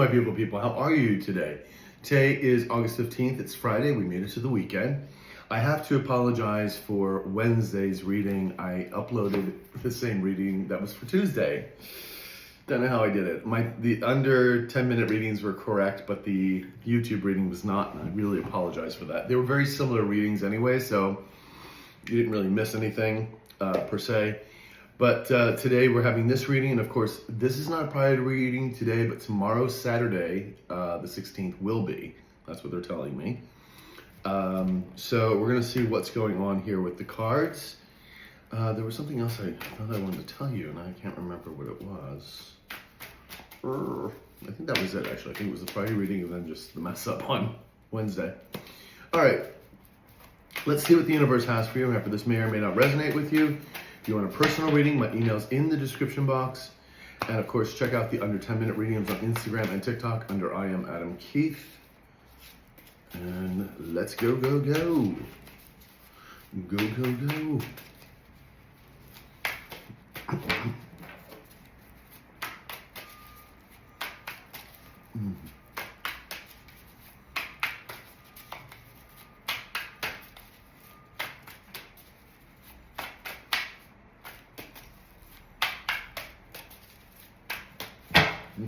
my beautiful people. How are you today? Today is August 15th. It's Friday. We made it to the weekend. I have to apologize for Wednesday's reading. I uploaded the same reading that was for Tuesday. Don't know how I did it. The under 10-minute readings were correct, but the YouTube reading was not, and I really apologize for that. They were very similar readings anyway, so you didn't really miss anything per se. But today we're having this reading, and of course, this is not a prior reading today, but tomorrow, Saturday, the 16th, will be. That's what they're telling me. So we're going to see what's going on here with the cards. There was something else I thought I wanted to tell you, and I can't remember what it was. I think that was it, actually. I think it was the prior reading and then just the mess up on Wednesday. All right. Let's see what the universe has for you. Remember, this may or may not resonate with you. If you want a personal reading, my email's in the description box. And of course, check out the under 10-minute readings on Instagram and TikTok under I am Adam Keith. And let's go, go, go. Go, go, go.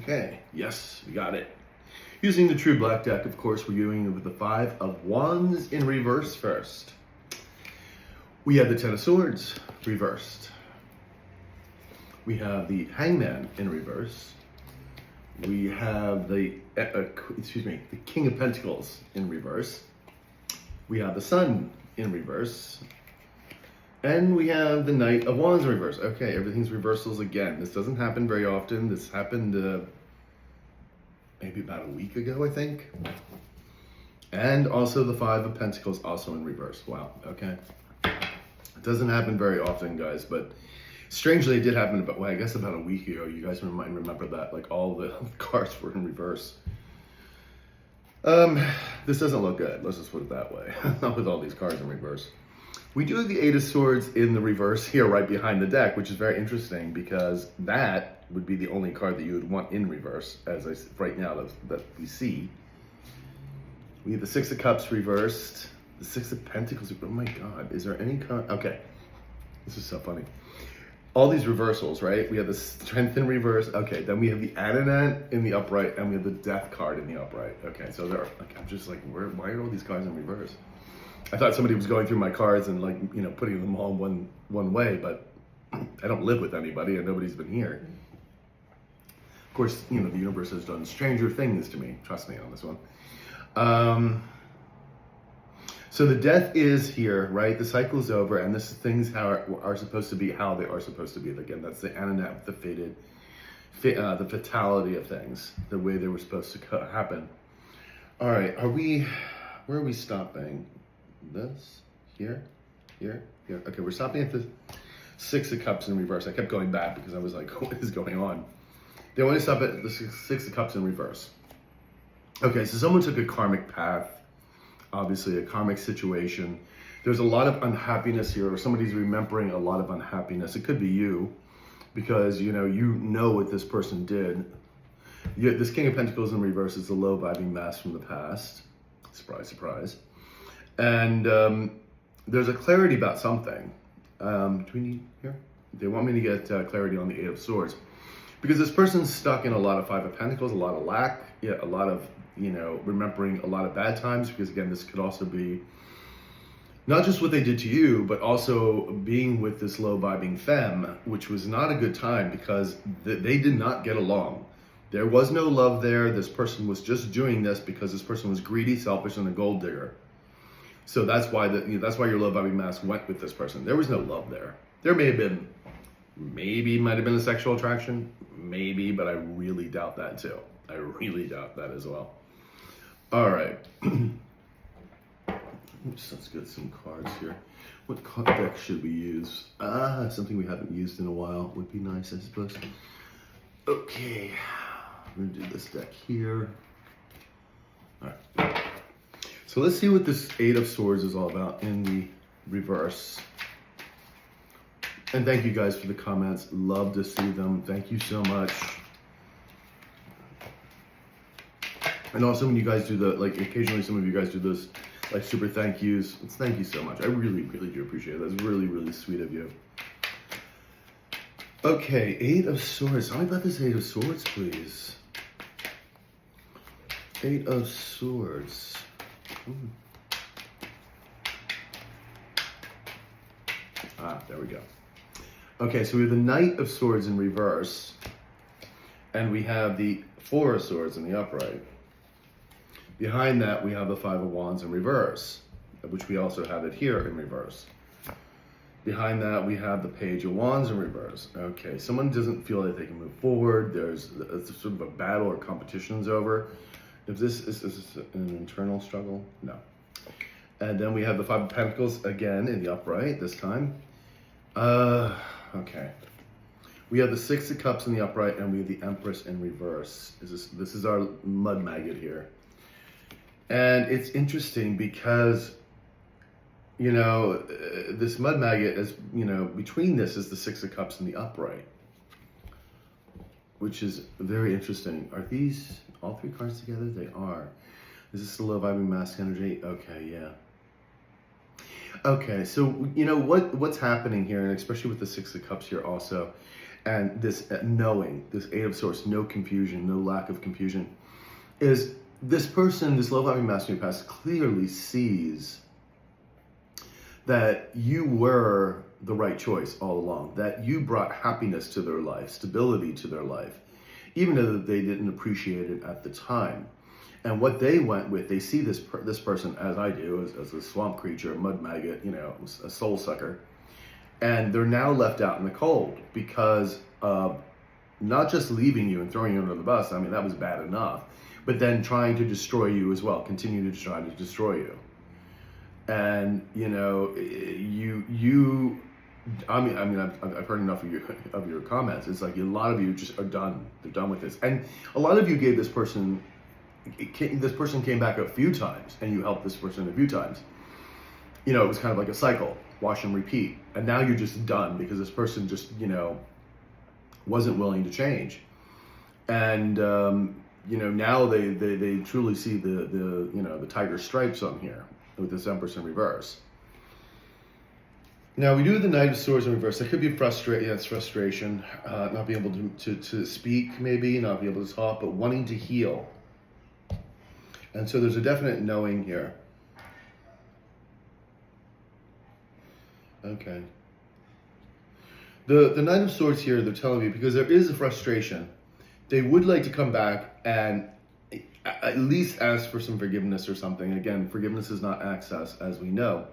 Okay, yes, we got it. Using the True Black deck, of course, we're doing it with the Five of Wands in reverse first. We have the Ten of Swords reversed. We have the Hangman in reverse. We have the King of Pentacles in reverse. We have the Sun in reverse. And we have the Knight of Wands in reverse. Okay, everything's reversals again. This doesn't happen very often. This happened maybe about a week ago, I think. And also the Five of Pentacles also in reverse. Wow, okay. It doesn't happen very often, guys, but strangely, it did happen about, well, I guess about a week ago. You guys might remember that, like all the cards were in reverse. This doesn't look good. Let's just put it that way. Not with all these cards in reverse. We do have the Eight of Swords in the reverse here, right behind the deck, which is very interesting because that would be the only card that you would want in reverse, as right now that we see. We have the Six of Cups reversed, the Six of Pentacles. Oh my God, is there any card? Okay, this is so funny. All these reversals, right? We have the Strength in reverse. Okay, then we have the Adonant in the upright, and we have the Death card in the upright. Okay, so there are, like, I'm just like, why are all these cards in reverse? I thought somebody was going through my cards and, like, you know, putting them all one way, but I don't live with anybody and nobody's been here. Of course, you know, the universe has done stranger things to me. Trust me on this one. So the death is here, right? The cycle is over, and this things are supposed to be how they are supposed to be. Again, that's the Adonant, the fatality of things, the way they were supposed to happen. All right, where are we stopping? This, here. Okay, we're stopping at the Six of Cups in reverse. I kept going back because I was like, what is going on? They want to stop at the Six of Cups in reverse. Okay, so someone took a karmic path, obviously a karmic situation. There's a lot of unhappiness here, or somebody's remembering a lot of unhappiness. It could be you, because you know what this person did. This King of Pentacles in reverse is a low vibing mask from the past. Surprise, surprise. And there's a clarity about something. Do we need here? They want me to get clarity on the Eight of Swords. Because this person's stuck in a lot of Five of Pentacles, a lot of lack, a lot of, remembering a lot of bad times. Because again, this could also be not just what they did to you, but also being with this low vibing femme, which was not a good time because they did not get along. There was no love there. This person was just doing this because this person was greedy, selfish, and a gold digger. So that's why your low vibing mask went with this person. There was no love there. There might have been a sexual attraction, maybe, but I really doubt that too. I really doubt that as well. All right. Let's get some cards here. What card deck should we use? Something we haven't used in a while would be nice, I suppose. Okay, I'm gonna do this deck here. All right. So let's see what this Eight of Swords is all about in the reverse. And thank you guys for the comments. Love to see them. Thank you so much. And also when you guys do the, like occasionally some of you guys do those like super thank yous. It's thank you so much. I really, really do appreciate it. That's really, really sweet of you. Okay, 8 of Swords. Tell me about this 8 of Swords, please. 8 of Swords. Ooh. Ah, there we go. Okay, so we have the Knight of Swords in reverse, and we have the 4 of Swords in the upright. Behind that, we have the 5 of Wands in reverse, which we also have it here in reverse. Behind that, we have the Page of Wands in reverse. Okay, someone doesn't feel like they can move forward. There's sort of a battle or competition's over. If this is an internal struggle, no. And then we have the 5 of Pentacles again in the upright this time. Okay. We have the 6 of Cups in the upright, and we have the Empress in reverse. This is our mud maggot here. And it's interesting because, you know, this mud maggot is, you know, between this is the 6 of Cups in the upright, which is very interesting. Are these all 3 cards together? They are. Is this the low vibing mask energy? Okay, yeah. Okay, so you know what's happening here, and especially with the 6 of Cups here also, and this knowing, this 8 of Swords, no confusion, no lack of confusion, is this person, this low vibing master in your past clearly sees that you were the right choice all along, that you brought happiness to their life, stability to their life, even though they didn't appreciate it at the time. And what they went with, they see this person, as I do, as a swamp creature, a mud maggot, you know, a soul sucker. And they're now left out in the cold because not just leaving you and throwing you under the bus, I mean, that was bad enough, but then trying to destroy you as well, continue to try to destroy you. And, you know, I've heard enough of your comments. It's like a lot of you just are done. They're done with this. And a lot of you gave this person came back a few times, and you helped this person a few times. You know, it was kind of like a cycle, wash and repeat. And now you're just done because this person just, you know, wasn't willing to change. And, you know, now they truly see the you know, the tiger stripes on here with this Empress in reverse. Now we do the Knight of Swords in reverse. That could be frustration. Yeah, it's frustration, not being able to speak, maybe not be able to talk, but wanting to heal. And so there's a definite knowing here. Okay. The Knight of Swords here, they're telling me, because there is a frustration, they would like to come back and at least ask for some forgiveness or something. Again, forgiveness is not access, as we know.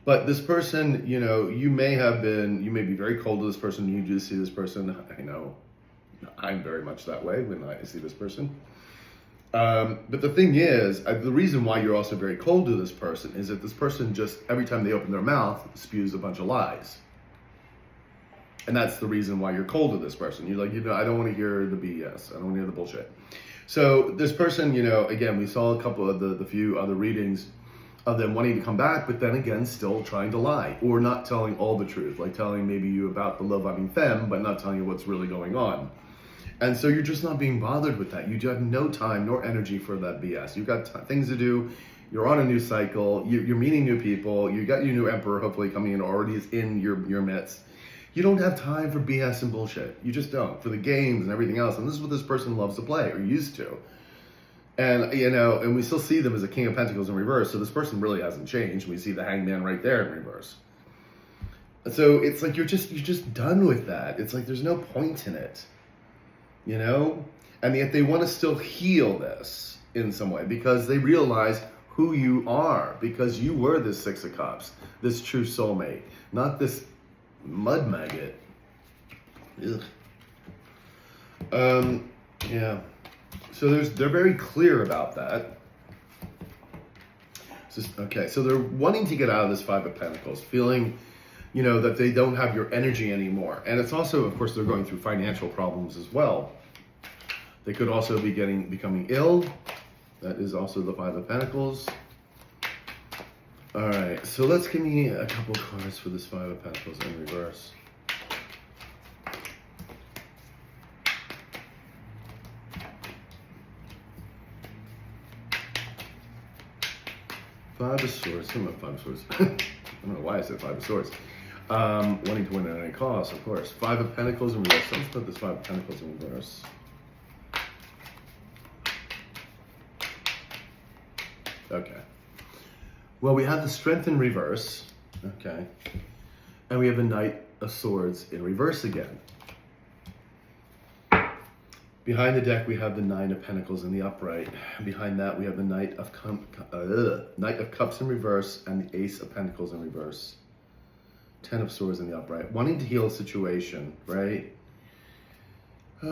But this person, you know, you may be very cold to this person. You do see this person. I know I'm very much that way when I see this person. But the thing is, the reason why you're also very cold to this person is that this person just, every time they open their mouth, spews a bunch of lies. And that's the reason why you're cold to this person. You're like, you know, I don't want to hear the BS. I don't want to hear the bullshit. So this person, you know, again, we saw a couple of the few other readings of them wanting to come back, but then again, still trying to lie or not telling all the truth, like telling maybe you about the low-vibing femme, but not telling you what's really going on. And so you're just not being bothered with that. You have no time nor energy for that BS. You've got things to do. You're on a new cycle. You're meeting new people. You got your new emperor hopefully coming in, or already is in your midst. You don't have time for BS and bullshit. You just don't, for the games and everything else. And this is what this person loves to play, or used to. And, you know, and we still see them as a King of Pentacles in reverse. So this person really hasn't changed. We see the Hangman right there in reverse. So it's like you're just done with that. It's like there's no point in it. You know, and yet they want to still heal this in some way because they realize who you are, because you were this 6 of Cups, this true soulmate, not this mud maggot. Ugh. Yeah. So they're very clear about that. Okay, so they're wanting to get out of this 5 of Pentacles, feeling, you know, that they don't have your energy anymore. And it's also, of course, they're going through financial problems as well. They could also be becoming ill. That is also the 5 of Pentacles. All right, so let's give me a couple cards for this 5 of Pentacles in reverse. Five of Swords. I don't know, Five of Swords. I don't know why I said Five of Swords. Wanting to win at any cost, of course. Five of Pentacles in reverse. Let's put this Five of Pentacles in reverse. Okay. Well, we have the Strength in reverse. Okay. And we have the Knight of Swords in reverse again. Behind the deck, we have the Nine of Pentacles in the upright. Behind that, we have the Knight of Cups in reverse and the Ace of Pentacles in reverse. Ten of Swords in the upright. Wanting to heal a situation, right? This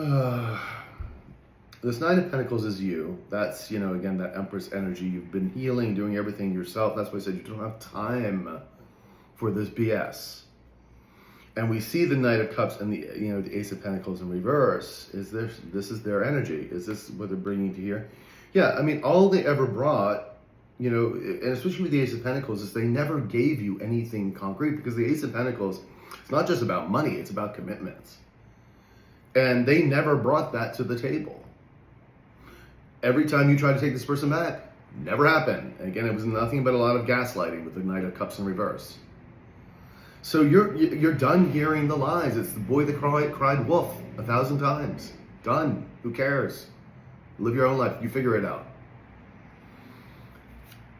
Nine of Pentacles is you. That's, you know, again, that Empress energy. You've been healing, doing everything yourself. That's why I said you don't have time for this BS. And we see the Knight of Cups and the, you know, the Ace of Pentacles in reverse. This is their energy? Is this what they're bringing to here? Yeah, I mean, all they ever brought, you know, and especially with the Ace of Pentacles, is they never gave you anything concrete, because the Ace of Pentacles, it's not just about money, it's about commitments. And they never brought that to the table. Every time you try to take this person back, never happened. And again, it was nothing but a lot of gaslighting with the Knight of Cups in reverse. So you're done hearing the lies. It's the boy that cried wolf 1,000 times. Done. Who cares? Live your own life. You figure it out.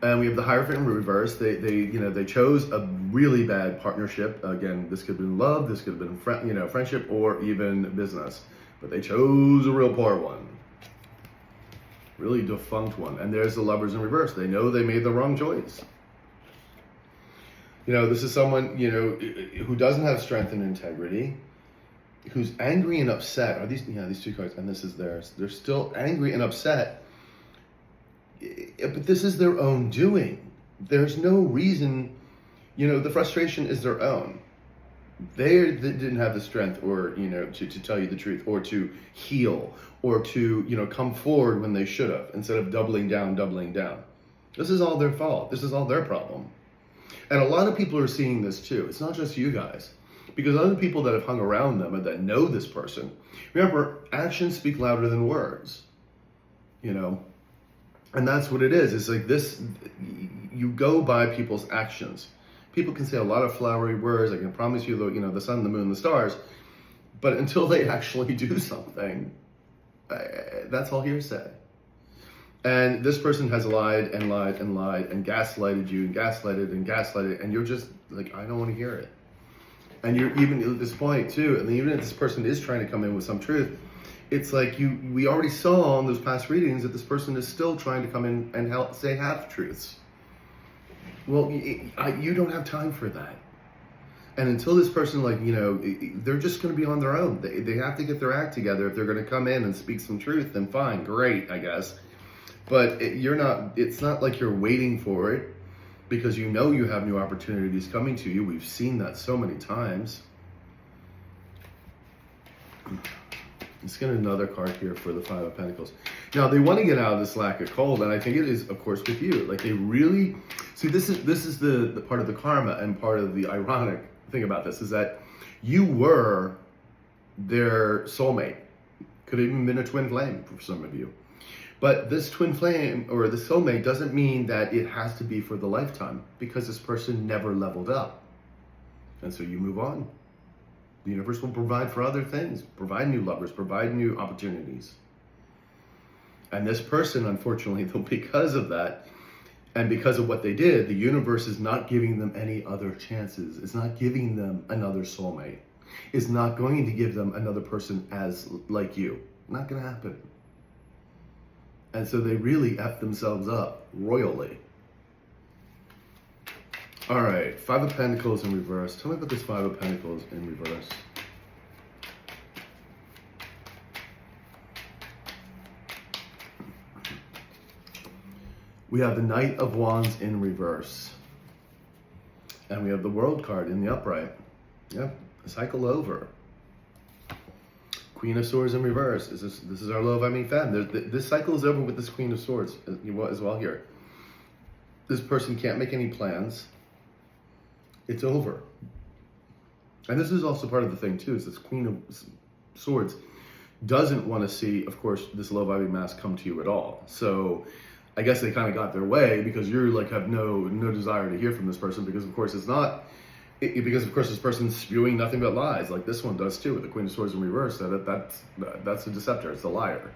And we have the Hierophant in reverse. They chose a really bad partnership. Again, this could have been love, this could have been friendship, or even business. But they chose a real poor one. Really defunct one. And there's the Lovers in reverse. They know they made the wrong choice. You know, this is someone, you know, who doesn't have strength and integrity, who's angry and upset. Are these, yeah, these two cards, and this is theirs. They're still angry and upset, but this is their own doing. There's no reason, you know, the frustration is their own. They didn't have the strength, or, you know, to tell you the truth, or to heal, or to, you know, come forward when they should have, instead of doubling down. This is all their fault. This is all their problem. And a lot of people are seeing this too. It's not just you guys. Because other people that have hung around them and that know this person, remember, actions speak louder than words. You know? And that's what it is. It's like this, you go by people's actions. People can say a lot of flowery words. I can promise you, you know, the sun, the moon, the stars. But until they actually do something, that's all hearsay. And this person has lied and lied and lied and gaslighted you and gaslighted, and you're just like, I don't want to hear it. And you're even at this point too, and even if this person is trying to come in with some truth, it's like we already saw in those past readings that this person is still trying to come in and say half-truths. Well, you don't have time for that. And until this person, like, you know, they're just going to be on their own. They have to get their act together. If they're going to come in and speak some truth, then fine, great, I guess. But it's not like you're waiting for it, because you know you have new opportunities coming to you. We've seen that so many times. Let's get another card here for the Five of Pentacles. Now, they want to get out of this lack of cold, and I think it is, of course, with you. Like, they really... See, this is the part of the karma, and part of the ironic thing about this is that you were their soulmate. Could have even been a twin flame for some of you. But this twin flame or the soulmate doesn't mean that it has to be for the lifetime, because this person never leveled up. And so you move on. The universe will provide for other things, provide new lovers, provide new opportunities. And this person, unfortunately, though, because of that, and because of what they did, the universe is not giving them any other chances. It's not giving them another soulmate. It's not going to give them another person as like you. Not going to happen. And so they really F themselves up royally. All right, Five of Pentacles in reverse. Tell me about this Five of Pentacles in reverse. We have the Knight of Wands in reverse. And we have the World card in the upright. Yep, cycle over. Queen of Swords in reverse. This is our love, I mean, fam. This cycle is over with this Queen of Swords as well here. This person can't make any plans. It's over. And this is also part of the thing too, is this Queen of Swords doesn't want to see, of course, this love, I mean, mask come to you at all. So I guess they kind of got their way because you're like have no desire to hear from this person because of course it's not because of course this person's spewing nothing but lies like this one does too with the Queen of Swords in reverse. That's a deceptor. It's a liar.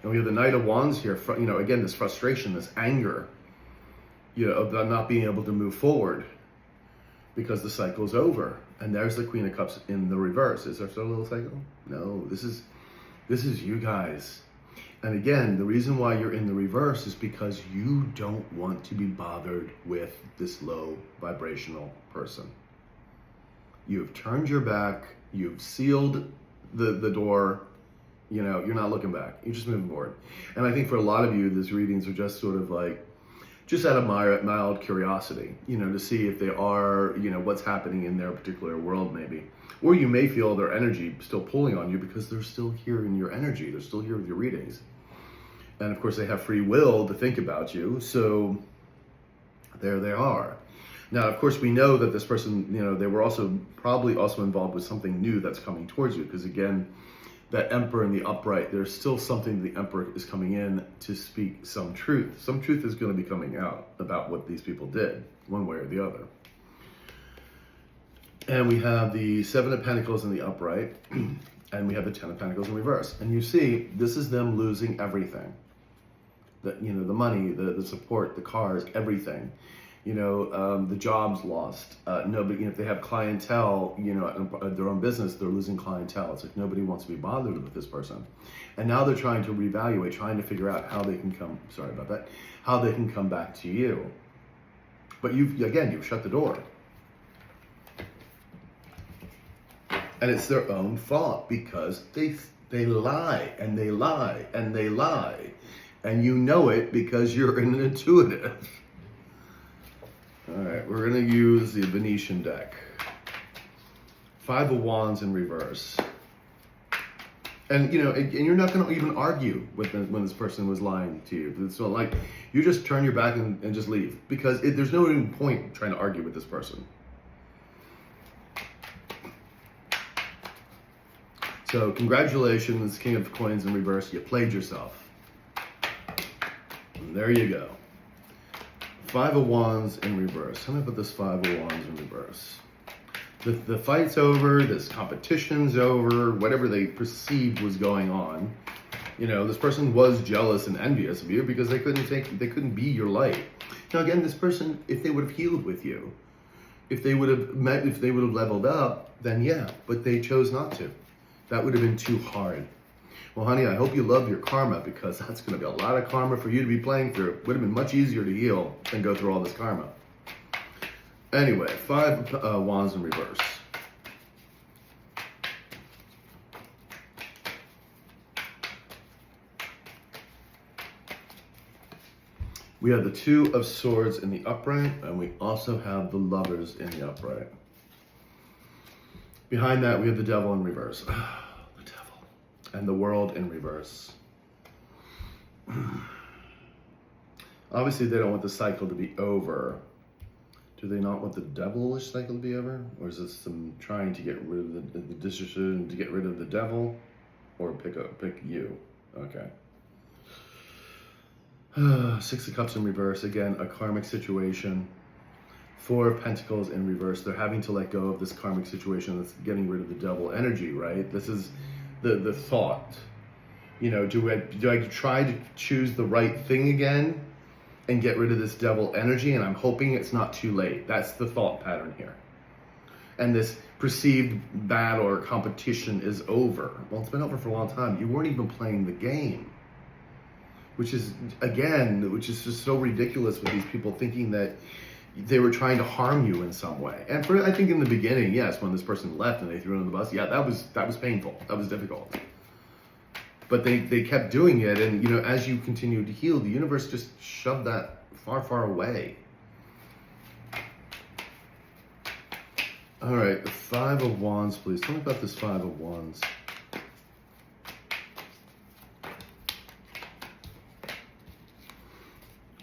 And we have the Knight of Wands here. You know, again, this frustration, this anger, you know, of not being able to move forward because the cycle's over. And there's the Queen of Cups in the reverse. Is there still a little cycle? No, this is you guys. And again, the reason why you're in the reverse is because you don't want to be bothered with this low vibrational person. You've turned your back, you've sealed the door, you know, you're not looking back. You're just moving forward. And I think for a lot of you, these readings are just sort of like, just out of mild curiosity, you know, to see if they are, you know, what's happening in their particular world maybe. Or you may feel their energy still pulling on you because they're still here in your energy. They're still here with your readings. And of course they have free will to think about you. So there they are. Now, of course, we know that this person, you know, they were probably also involved with something new that's coming towards you. Because again, that Emperor in the upright, there's still something the Emperor is coming in to speak some truth. Some truth is going to be coming out about what these people did, one way or the other. And we have the Seven of Pentacles in the upright, and we have the Ten of Pentacles in reverse. And you see, this is them losing everything. You know, the money, the support, the cars, everything. You know, the job's lost. Nobody, you know, if they have clientele, you know, their own business, they're losing clientele. It's like nobody wants to be bothered with this person. And now they're trying to reevaluate, trying to figure out how they can how they can come back to you. But you've shut the door. And it's their own fault because they lie and they lie and they lie. And you know it because you're an intuitive. All right, we're going to use the Venetian deck. Five of Wands in reverse. And, you know, and you're not going to even argue with when this person was lying to you. So, like, you just turn your back and just leave. Because there's no even point trying to argue with this person. So, congratulations, King of Coins in reverse. You played yourself. And there you go. Five of Wands in reverse. Tell me about this Five of Wands in reverse. The fight's over, this competition's over, whatever they perceived was going on. You know, this person was jealous and envious of you because they couldn't be your light. Now again, this person, if they would have healed with you, if they would have leveled up, then yeah, but they chose not to. That would have been too hard. Well, honey, I hope you love your karma because that's going to be a lot of karma for you to be playing through. It would have been much easier to heal than go through all this karma. Anyway, Five Wands in reverse. We have the Two of Swords in the upright, and we also have the Lovers in the upright. Behind that, we have the Devil in reverse. And the World in reverse. Obviously, they don't want the cycle to be over. Do they not want the devilish cycle to be over? Or is this them trying to get rid of the decision to get rid of the devil? Or pick you? Okay. Six of Cups in reverse. Again, a karmic situation. Four of Pentacles in reverse. They're having to let go of this karmic situation that's getting rid of the devil energy, right? This is the thought, you know, do I try to choose the right thing again and get rid of this devil energy? And I'm hoping it's not too late. That's the thought pattern here. And this perceived battle or competition is over. Well, it's been over for a long time. You weren't even playing the game, which is just so ridiculous with these people thinking that they were trying to harm you in some way. And I think in the beginning, yes, when this person left and they threw it on the bus, yeah, that was painful. That was difficult. But they kept doing it, and you know, as you continued to heal, the universe just shoved that far, far away. All right, the Five of Wands, please. Tell me about this Five of Wands.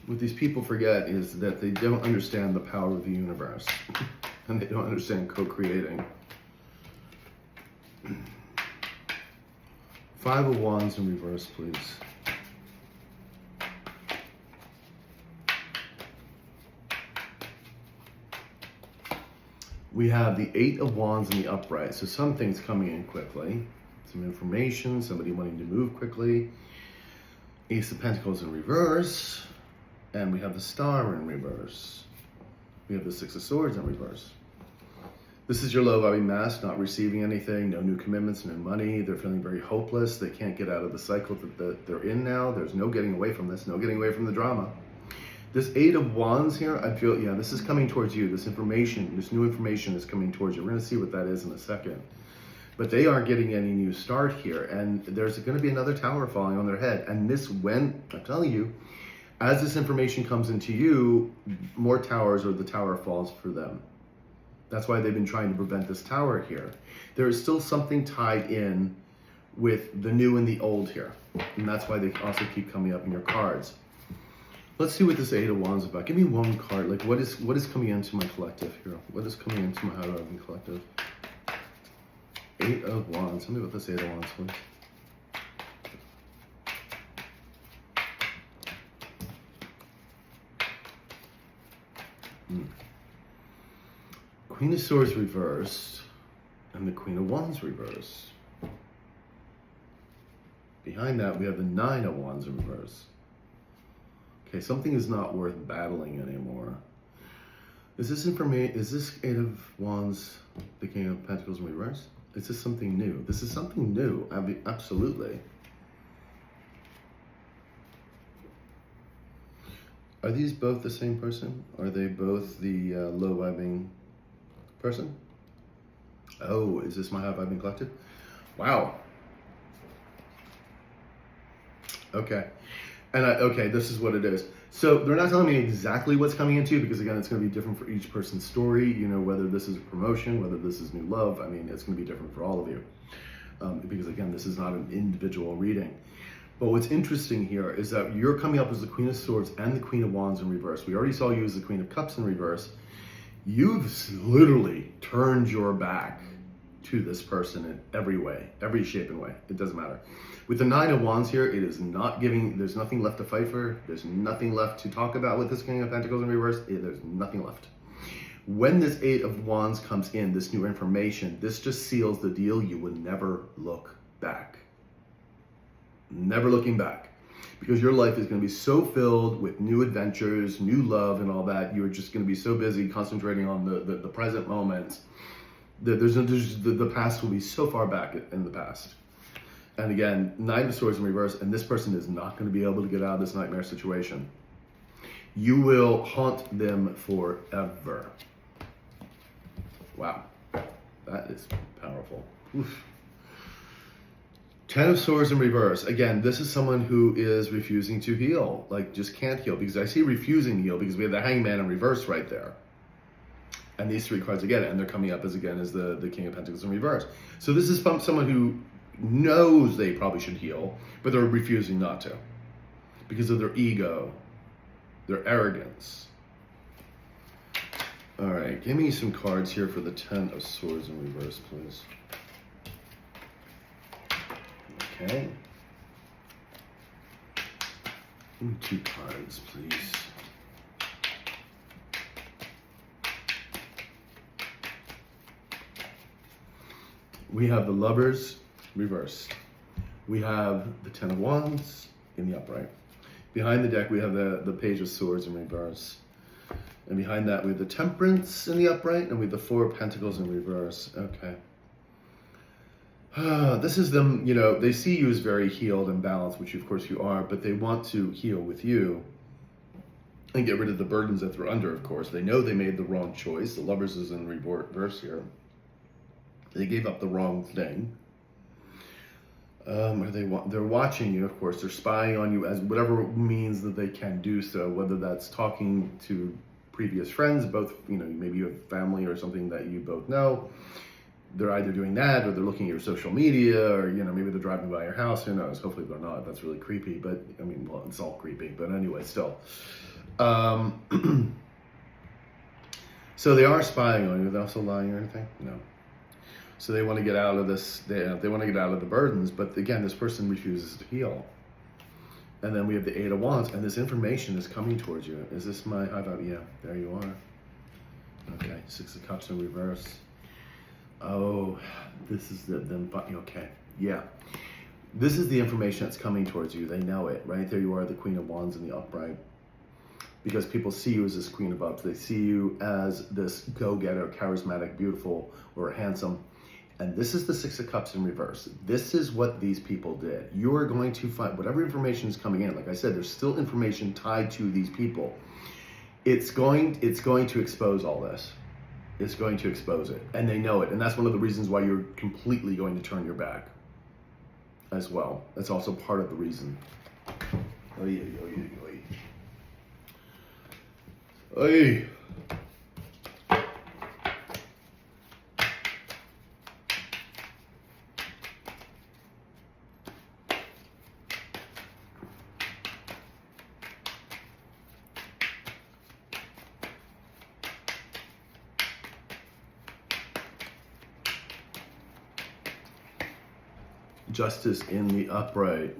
What these people forget is that they don't understand the power of the universe. And they don't understand co-creating. Five of Wands in reverse, please. We have the Eight of Wands in the upright. So something's coming in quickly. Some information, somebody wanting to move quickly. Ace of Pentacles in reverse. And we have the Star in reverse. We have the Six of Swords in reverse. This is your low-vibing mask, not receiving anything, no new commitments, no money. They're feeling very hopeless. They can't get out of the cycle that they're in now. There's no getting away from this, no getting away from the drama. This Eight of Wands here, I feel, yeah, this is coming towards you. This information, this new information is coming towards you. We're going to see what that is in a second. But they aren't getting any new start here. And there's going to be another tower falling on their head. And this, when, I'm telling you, as this information comes into you, more towers or the tower falls for them. That's why they've been trying to prevent this tower here. There is still something tied in with the new and the old here. And that's why they also keep coming up in your cards. Let's see what this Eight of Wands is about. Give me one card. Like, what is coming into my collective here? What is coming into my high-vibing collective? Eight of Wands. Tell me what this Eight of Wands was. Queen of Swords reversed, and the Queen of Wands reversed. Behind that, we have the Nine of Wands in reverse. Okay, something is not worth battling anymore. Is this information? Is this Eight of Wands, the King of Pentacles in reverse? Is this something new? This is something new. Absolutely. Are these both the same person? Are they both the low vibing person? Oh, is this my high vibing collective? Wow. Okay. And okay, this is what it is. So they're not telling me exactly what's coming into, because again, it's going to be different for each person's story. You know, whether this is a promotion, whether this is new love. I mean, it's going to be different for all of you. Because again, this is not an individual reading. But what's interesting here is that you're coming up as the Queen of Swords and the Queen of Wands in reverse. We already saw you as the Queen of Cups in reverse. You've literally turned your back to this person in every way, every shape and way. It doesn't matter. With the Nine of Wands here, it is not giving, there's nothing left to fight for. There's nothing left to talk about with this King of Pentacles in reverse. There's nothing left. When this Eight of Wands comes in, this new information, this just seals the deal. You will never look back. Never looking back. Because your life is going to be so filled with new adventures, new love and all that. You're just going to be so busy concentrating on the present moments. The past will be so far back in the past. And again, Nine of Swords in reverse, and this person is not going to be able to get out of this nightmare situation. You will haunt them forever. Wow. That is powerful. Oof. Ten of Swords in reverse. Again, this is someone who is refusing to heal. Like, just can't heal. Because I see refusing to heal, because we have the Hangman in reverse right there. And these three cards again, and they're coming up as the King of Pentacles in reverse. So this is from someone who knows they probably should heal, but they're refusing not to. Because of their ego, their arrogance. All right, give me some cards here for the Ten of Swords in reverse, please. Okay. Give me 2 cards, please. We have the Lovers reverse. We have the Ten of Wands in the upright. Behind the deck, we have the Page of Swords in reverse. And behind that, we have the Temperance in the upright, and we have the Four of Pentacles in reverse. Okay. This is them, you know, they see you as very healed and balanced, which of course you are, but they want to heal with you and get rid of the burdens that they're under, of course. They know they made the wrong choice. The Lovers is in reverse here. They gave up the wrong thing. They're watching you, of course. They're spying on you as whatever means that they can do so, whether that's talking to previous friends, both, you know, maybe you have family or something that you both know. They're either doing that, or they're looking at your social media, or, you know, maybe they're driving by your house. Who knows? Hopefully they're not. That's really creepy. But I mean, well, it's all creepy. But anyway, still. So they are spying on you. Are they also lying or anything? No. So they want to get out of this. They want to get out of the burdens. But again, this person refuses to heal. And then we have the Eight of Wands, and this information is coming towards you. Is this my high vibe? Yeah, there you are. Okay, Six of Cups in reverse. Oh, this is them. Okay, yeah. This is the information that's coming towards you. They know it, right? There you are, the Queen of Wands in the upright. Because people see you as this Queen of Ups. They see you as this go-getter, charismatic, beautiful, or handsome. And this is the Six of Cups in reverse. This is what these people did. You are going to find whatever information is coming in. Like I said, there's still information tied to these people. It's going to expose all this. It's going to expose it. And they know it. And that's one of the reasons why you're completely going to turn your back as well. That's also part of the reason. Oy, oy, oy, oy. Oy. Justice in the upright.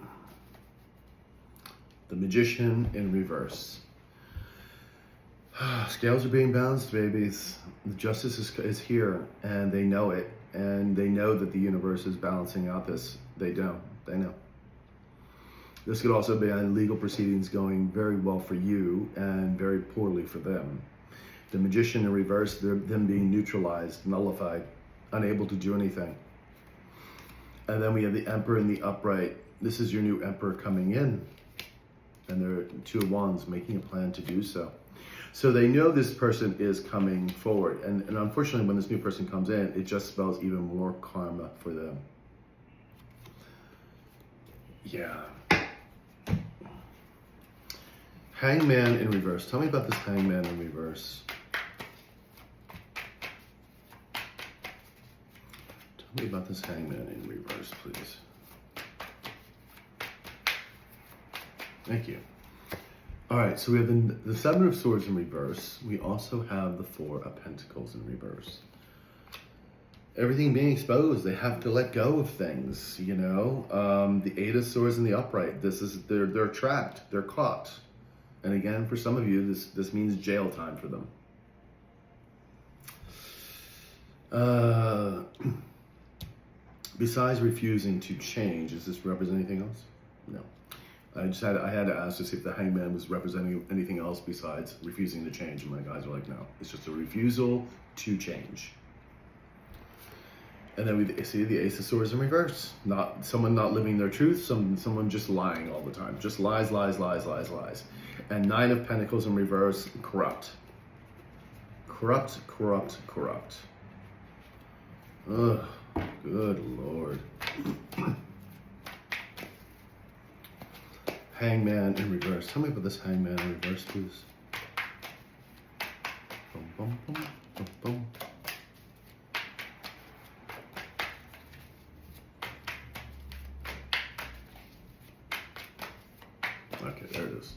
The Magician in reverse. Scales are being balanced, babies. The justice is here, and they know it. And they know that the universe is balancing out this. They know. They know. This could also be on legal proceedings going very well for you and very poorly for them. The Magician in reverse, them being neutralized, nullified, unable to do anything. And then we have the Emperor in the upright. This is your new Emperor coming in. And there are Two of Wands making a plan to do so. So they know this person is coming forward. And unfortunately, when this new person comes in, it just spells even more karma for them. Yeah. Hangman in reverse. Tell me about this Hangman in reverse. Tell me about this Hangman in reverse, please. Thank you. All right, so we have the Seven of Swords in reverse. We also have the Four of Pentacles in reverse. Everything being exposed, they have to let go of things, you know. The Eight of Swords in the upright. This is they're trapped, they're caught, and again, for some of you, this means jail time for them. Besides refusing to change, does this represent anything else? No. I had to ask to see if the Hangman was representing anything else besides refusing to change, and my guys are like, no, it's just a refusal to change. And then we see the Ace of Swords in reverse. Someone not living their truth, someone just lying all the time. Just lies, lies, lies, lies, lies. And Nine of Pentacles in reverse, corrupt. Corrupt, corrupt, corrupt. Ugh, good Lord. Hangman in reverse. Tell me about this Hangman in reverse, please. Boom, boom, boom, boom, boom. Okay, there it is.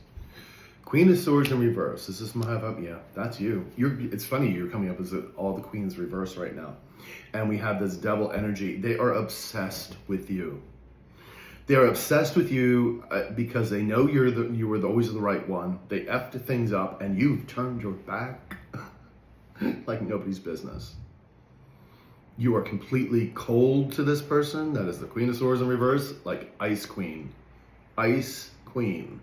Queen of Swords in reverse. Is this Mahavam? Yeah, that's you. It's funny you're coming up as all the queens reverse right now. And we have this devil energy. They are obsessed with you. They are obsessed with you because they know you were always the right one. They effed things up and you've turned your back like nobody's business. You are completely cold to this person. That is the Queen of Swords in reverse, like Ice Queen. Ice Queen.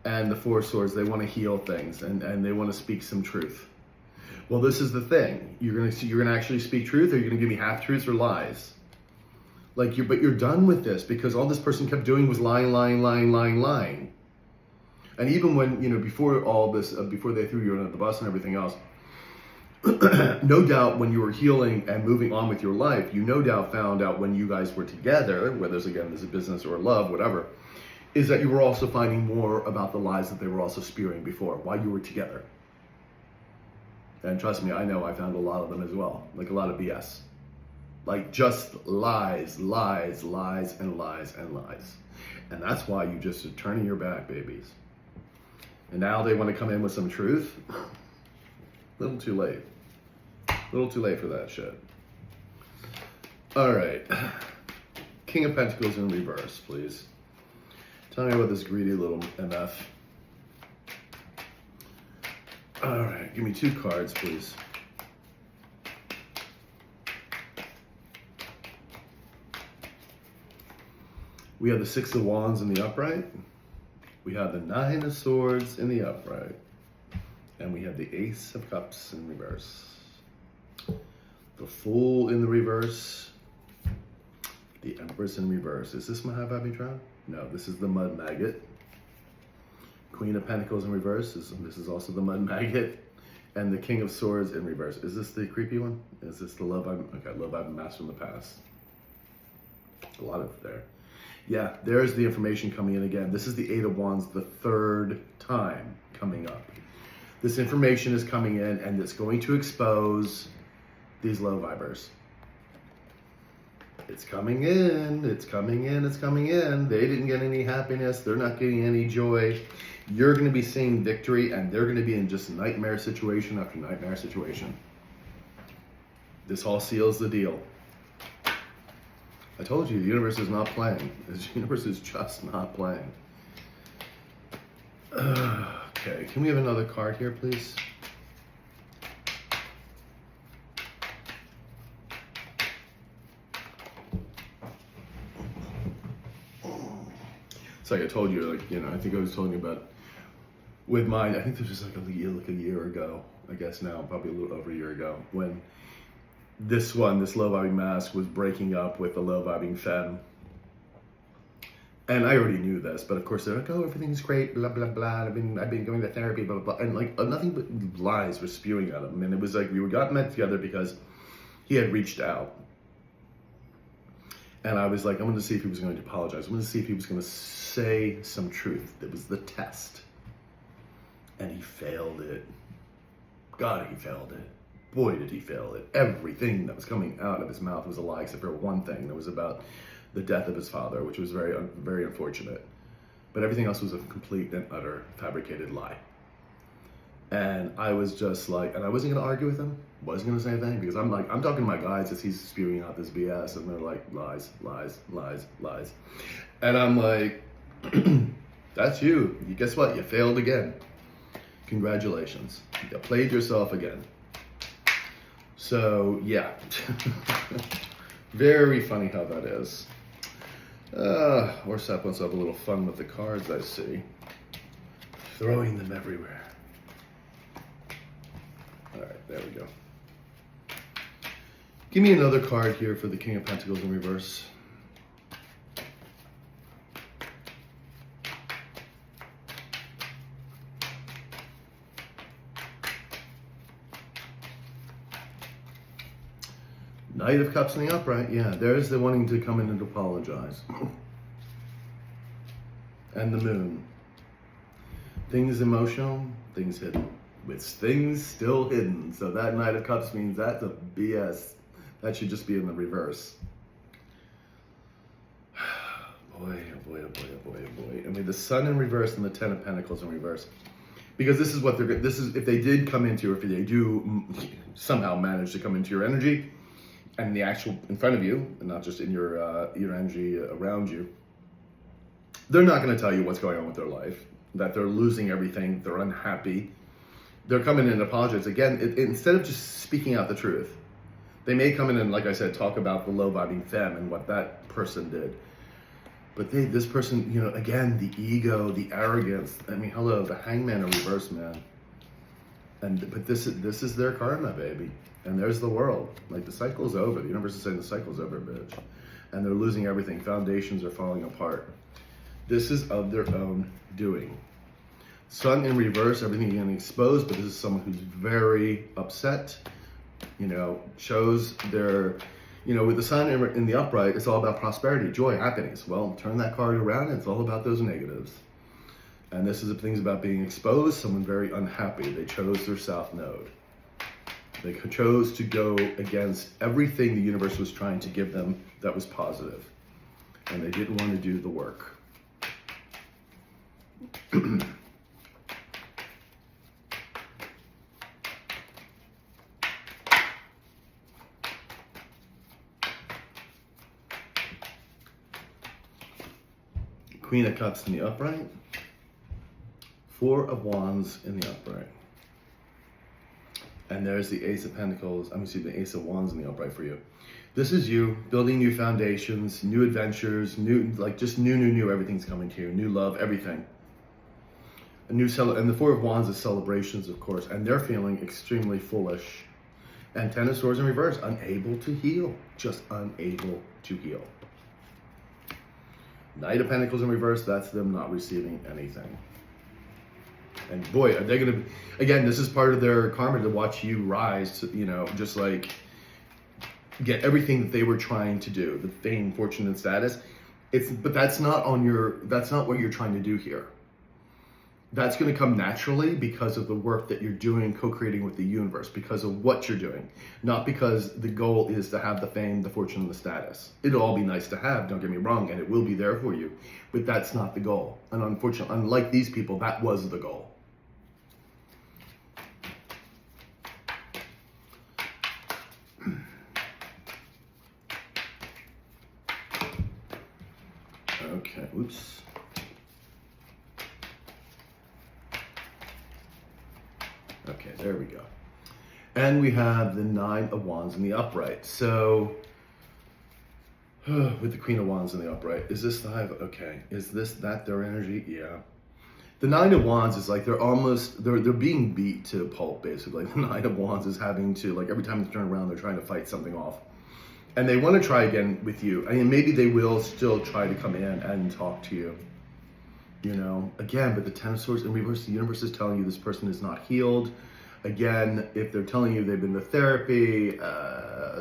And the Four of Swords, they want to heal things and they want to speak some truth. Well, this is the thing. You're gonna actually speak truth, or you're gonna give me half truths or lies. But you're done with this because all this person kept doing was lying, lying, lying, lying, lying. And even when, before all this, before they threw you under the bus and everything else, no doubt when you were healing and moving on with your life, you no doubt found out when you guys were together, whether it's a business or love, whatever, is that you were also finding more about the lies that they were also spewing before while you were together. And trust me, I know I found a lot of them as well, like a lot of BS. Like just lies, lies, lies, and lies, and lies. And that's why you just are turning your back, babies. And now they want to come in with some truth. Little too late. Little too late for that shit. All right. King of Pentacles in reverse, please. Tell me about this greedy little MF. All right, give me 2 cards, please. We have the 6 of Wands in the upright. We have the 9 of Swords in the upright. And we have the Ace of Cups in reverse. The Fool in the reverse. The Empress in reverse. Is this my high vibing trial? No, this is the Mud Maggot. Queen of Pentacles in reverse. This is also the Mud Maggot. And the King of Swords in reverse. Is this the creepy one? Is this the Love I've Masked from the past? A lot of it there. Yeah, there's the information coming in again. This is the 8 of Wands, the 3rd time coming up. This information is coming in and it's going to expose these low vibers. It's coming in, it's coming in, it's coming in. They didn't get any happiness. They're not getting any joy. You're going to be seeing victory and they're going to be in just nightmare situation after nightmare situation. This all seals the deal. I told you, the universe is not playing. The universe is just not playing. Okay, can we have another card here, please? It's like I told you, like, you know, I think I was telling you about with mine. I think this was like a year ago, I guess now, probably a little over a year ago, when this low vibing mask was breaking up with the low vibing femme. And I already knew this, but of course they're like, oh, everything's great, blah, blah, blah. I've been going to therapy, blah, blah, blah. And like nothing but lies were spewing at him. And it was like we got met together because he had reached out. And I was like, I'm going to see if he was going to apologize. I'm going to see if he was going to say some truth. It was the test. And he failed it. God, he failed it. Boy, did he fail it. Everything that was coming out of his mouth was a lie, except for one thing. That was about the death of his father, which was very, very unfortunate. But everything else was a complete and utter fabricated lie. And I was just like, and I wasn't going to argue with him. Wasn't going to say anything because I'm like, I'm talking to my guys as he's spewing out this BS, and they're like, lies, lies, lies, lies. And I'm like, that's you. Guess what? You failed again. Congratulations. You played yourself again. So, yeah. Very funny how that is. Orsap wants to have a little fun with the cards, I see. Throwing them everywhere. All right, there we go. Give me another card here for the King of Pentacles in reverse. Knight of Cups in the upright. Yeah, there's the wanting to come in and apologize. And the Moon. Things emotional, things hidden. With things still hidden. So that Knight of Cups means that's a BS. That should just be in the reverse. Boy, oh boy, oh boy, oh boy, oh boy. I mean, the Sun in reverse and the 10 of Pentacles in reverse. Because this is what they're, this is, if they did come into, if they do somehow manage to come into your energy, and the actual in front of you, and not just in your energy around you, they're not going to tell you what's going on with their life, that they're losing everything, they're unhappy. They're coming in and apologize. Again, instead of just speaking out the truth, they may come in and, like I said, talk about the low vibing femme and what that person did. But this person, you know, again, the ego, the arrogance. I mean, hello, the hangman in reverse, man. But this is their karma, baby. And there's the world. Like, the cycle's over. The universe is saying the cycle's over, bitch. And they're losing everything. Foundations are falling apart. This is of their own doing. Sun in reverse, everything getting exposed, but this is someone who's very upset, you know, shows their, you know, with the Sun in the upright, it's all about prosperity, joy, happiness. Well, turn that card around, and it's all about those negatives. And this is the things about being exposed, someone very unhappy. They chose their South Node. They chose to go against everything the universe was trying to give them that was positive. And they didn't want to do the work. Queen of Cups in the upright. 4 of Wands in the upright. And there's the Ace of Pentacles. I'm excuse me, the Ace of Wands in the upright for you. This is you building new foundations, new adventures, new, like just new, everything's coming to you. New love, everything. A new and the Four of Wands is celebrations, of course, and they're feeling extremely foolish. And Ten of Swords in reverse, unable to heal, just unable to heal. Knight of Pentacles in reverse, that's them not receiving anything. And boy, are they gonna, again, this is part of their karma to watch you rise, you know, just like get everything that they were trying to do, the fame, fortune, and status. But that's not that's not what you're trying to do here. That's going to come naturally because of the work that you're doing, co-creating with the universe, because of what you're doing, not because the goal is to have the fame, the fortune, and the status. It'll all be nice to have, don't get me wrong, and it will be there for you, but that's not the goal. And unfortunately, unlike these people, that was the goal. Okay, oops. Okay, there we go. And we have the Nine of Wands in the upright. So, with the Queen of Wands in the upright, is this the Hive? Okay, is that their energy? Yeah. The Nine of Wands is like they're being beat to a pulp, basically. The Nine of Wands is having to, like, every time they turn around, they're trying to fight something off. And they want to try again with you. I mean, maybe they will still try to come in and talk to you. You know, again, but the Ten of Swords in reverse, the universe is telling you this person is not healed. Again, if they're telling you they've been to therapy,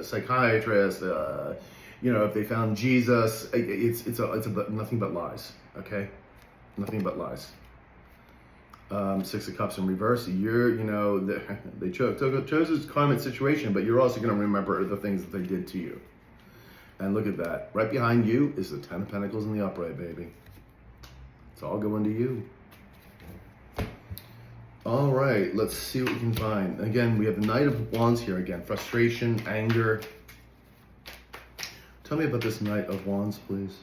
psychiatrist, you know, if they found Jesus, it's nothing but lies. Okay, nothing but lies. Six of Cups in reverse. You know, they chose this karmic situation, but you're also going to remember the things that they did to you. And look at that. Right behind you is the Ten of Pentacles in the upright, baby. It's all going to you. All right, let's see what we can find. Again, we have the Knight of Wands here again. Frustration, anger. Tell me about this Knight of Wands, please.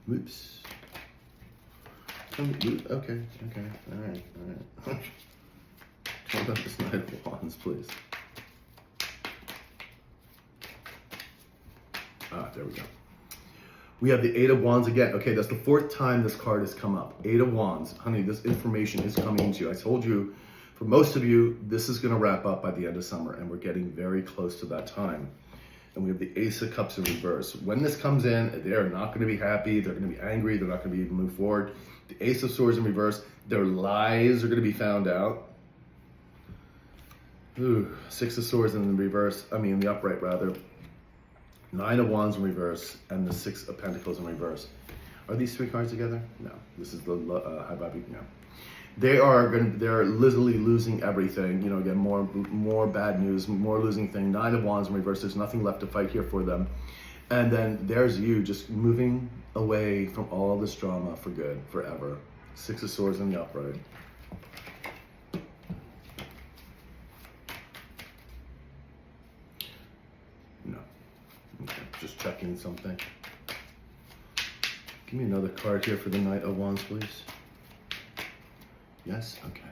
Oops. Okay, all right. Tell me about this Knight of Wands, please. There we go. We have the Eight of Wands again. Okay, that's the fourth time this card has come up. Eight of Wands. Honey, this information is coming to you. I told you, for most of you, this is going to wrap up by the end of summer, and we're getting very close to that time. And we have the Ace of Cups in reverse. When this comes in, they're not going to be happy. They're going to be angry. They're not going to be able to move forward. The Ace of Swords in reverse. Their lies are going to be found out. Ooh, Six of Swords in the reverse. I mean, the upright, rather. Nine of Wands in reverse, and the Six of Pentacles in reverse. Are these three cards together? No. This is the High Bobby. No. They're literally losing everything. You know, again, more bad news, more losing thing. Nine of Wands in reverse. There's nothing left to fight here for them. And then there's you just moving away from all this drama for good, forever. Six of Swords in the upright. Just checking something. Give me another card here for the Knight of Wands, please. Yes? Okay.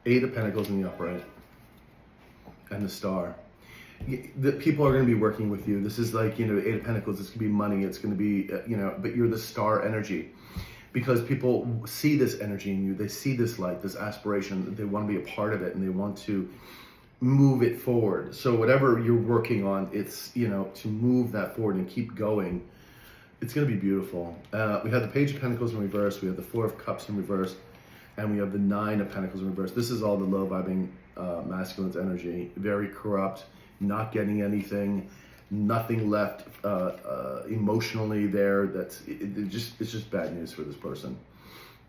Eight of Pentacles in the upright. And the Star. The people are going to be working with you. This is like, you know, Eight of Pentacles. It's going to be money. It's going to be, you know, but you're the star energy. Because people see this energy in you. They see this light, this aspiration. They want to be a part of it, and they want to move it forward. So whatever you're working on, it's, you know, to move that forward and keep going. It's going to be beautiful. We have the Page of Pentacles in reverse. We have the Four of Cups in reverse. And we have the Nine of Pentacles in reverse. This is all the low vibing masculine's energy. Very corrupt, not getting anything, nothing left emotionally there. It's just bad news for this person.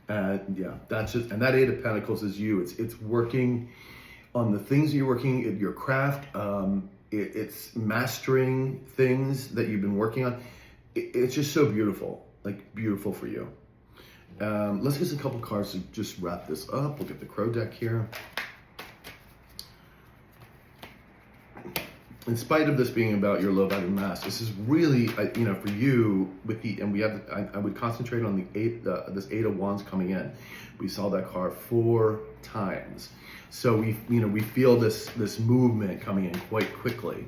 And yeah, that's just, and that Eight of Pentacles is you. It's working on the things you're working at your craft. It's mastering things that you've been working on. It's just so beautiful, like beautiful for you. Let's get a couple cards to just wrap this up. We'll get the Crow deck here. in spite of this being about your low value mass, this is really, you know, for you with the, and we have, I would concentrate on this Eight of Wands coming in. We saw that card 4 times. So we, you know, we feel this movement coming in quite quickly.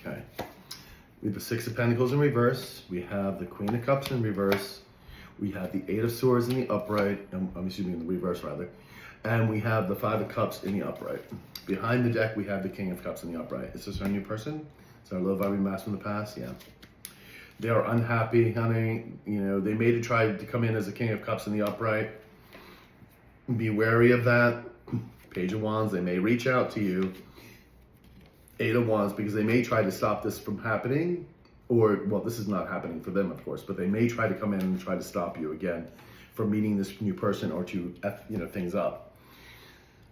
Okay. We have the Six of Pentacles in reverse. We have the Queen of Cups in reverse. We have the Eight of Swords in the upright. Excuse me, in the reverse rather. And we have the Five of Cups in the upright. Behind the deck, we have the King of Cups in the upright. Is this our new person? Is our low value mass from the past? Yeah. They are unhappy, honey. You know, they may try to come in as a King of Cups in the upright. Be wary of that. Page of Wands, they may reach out to you. Eight of Wands, because they may try to stop this from happening. Or, well, this is not happening for them, of course, but they may try to come in and try to stop you again from meeting this new person or to, you know, things up.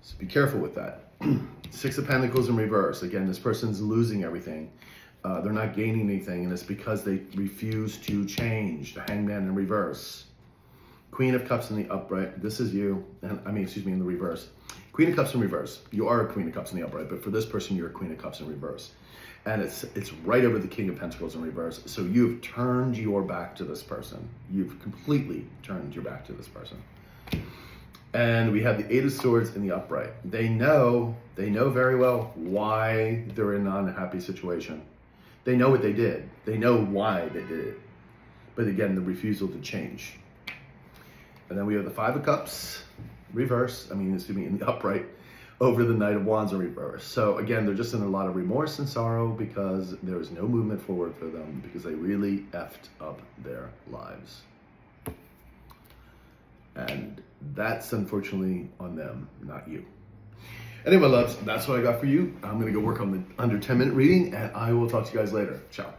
So be careful with that. Six of Pentacles in reverse. Again, this person's losing everything. They're not gaining anything, and it's because they refuse to change. The Hangman in reverse. Queen of Cups in the upright. This is you. And excuse me, in the reverse. Queen of Cups in reverse. You are a Queen of Cups in the upright, but for this person, you're a Queen of Cups in reverse. And it's right over the King of Pentacles in reverse. So you've turned your back to this person. You've completely turned your back to this person. And we have the Eight of Swords in the upright. They know very well why they're in an unhappy situation. They know what they did. They know why they did it. But again, the refusal to change. And then we have the Five of Cups, reverse, excuse me, in the upright, over the Knight of Wands in reverse. So again, they're just in a lot of remorse and sorrow because there is no movement forward for them because they really effed up their lives. And that's unfortunately on them, not you. Anyway, loves, that's what I got for you. I'm going to go work on the under 10-minute reading, and I will talk to you guys later. Ciao.